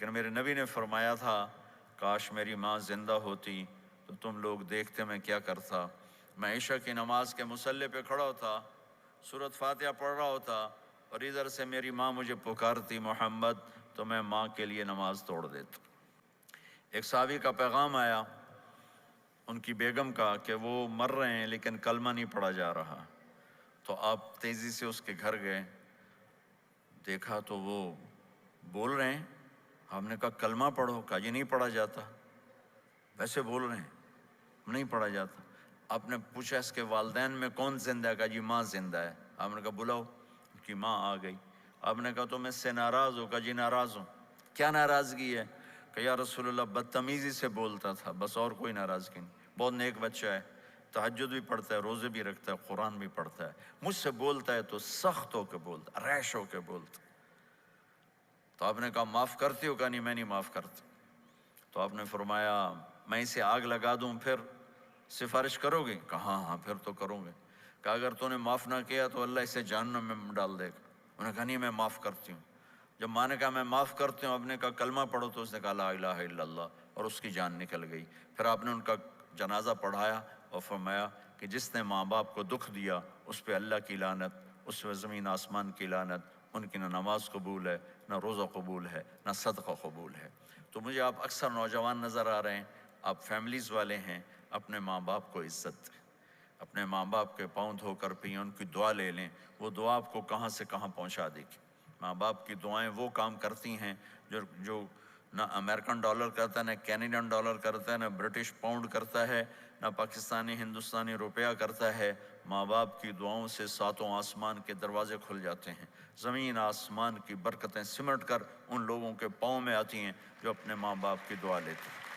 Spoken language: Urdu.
لیکن میرے نبی نے فرمایا تھا کاش میری ماں زندہ ہوتی تو تم لوگ دیکھتے میں کیا کرتا۔ میں عشاء کی نماز کے مصلی پہ کھڑا ہوتا، سورۃ فاتحہ پڑھ رہا ہوتا، اور ادھر سے میری ماں مجھے پکارتی محمد، تو میں ماں کے لیے نماز توڑ دیتا۔ ایک صحابی کا پیغام آیا ان کی بیگم کا کہ وہ مر رہے ہیں لیکن کلمہ نہیں پڑھا جا رہا، تو آپ تیزی سے اس کے گھر گئے، دیکھا تو وہ بول رہے ہیں۔ ہم نے کہا کلمہ پڑھو، کہا یہ نہیں پڑھا جاتا، ویسے بول رہے ہیں نہیں پڑھا جاتا۔ آپ نے پوچھا اس کے والدین میں کون زندہ ہے؟ کہا جی ماں زندہ ہے۔ آپ نے کہا بلاؤ، ان کی ماں آ گئی۔ آپ نے کہا تم اس سے ناراض ہو؟ کہا جی ناراض ہوں۔ کیا ناراضگی ہے؟ کہ یا رسول اللہ بدتمیزی سے بولتا تھا، بس اور کوئی ناراضگی نہیں، بہت نیک بچہ ہے، تہجد بھی پڑھتا ہے، روزے بھی رکھتا ہے، قرآن بھی پڑھتا ہے، مجھ سے بولتا ہے تو سخت ہو کے بولتا، ریش ہو کے بولتا۔ تو آپ نے کہا معاف کرتی ہو؟ کہا نہیں میں نہیں معاف کرتا۔ تو آپ نے فرمایا میں اسے آگ لگا دوں پھر سفارش کرو گے؟ کہا ہاں ہاں پھر تو کروں گے۔ کہا اگر تو نے معاف نہ کیا تو اللہ اسے جہنم میں ڈال دے گا۔ انہوں نے کہا نہیں میں معاف کرتی ہوں۔ جب ماں نے کہا میں معاف کرتی ہوں، آپ نے کہا کلمہ پڑھو، تو اس نے کہا لا الہ الا اللہ، اور اس کی جان نکل گئی۔ پھر آپ نے ان کا جنازہ پڑھایا اور فرمایا کہ جس نے ماں باپ کو دکھ دیا اس پہ اللہ کی لعنت، اس پہ زمین آسمان کی لعنت، ان کی نہ نماز قبول ہے، نہ روزہ قبول ہے، نہ صدقہ قبول ہے۔ تو مجھے آپ اکثر نوجوان نظر آ رہے ہیں، آپ فیملیز والے ہیں، اپنے ماں باپ کو عزت دیں، اپنے ماں باپ کے پاؤں دھو کر پئیں، ان کی دعا لے لیں، وہ دعا آپ کو کہاں سے کہاں پہنچا دے گی۔ ماں باپ کی دعائیں وہ کام کرتی ہیں جو نہ امریکن ڈالر کرتا ہے، نہ کینیڈین ڈالر کرتا ہے، نہ برٹش پاؤنڈ کرتا ہے، نہ پاکستانی ہندوستانی روپیہ کرتا ہے۔ ماں باپ کی دعاؤں سے ساتوں آسمان کے دروازے کھل جاتے ہیں، زمین آسمان کی برکتیں سمٹ کر ان لوگوں کے پاؤں میں آتی ہیں جو اپنے ماں باپ کی دعا لیتے ہیں۔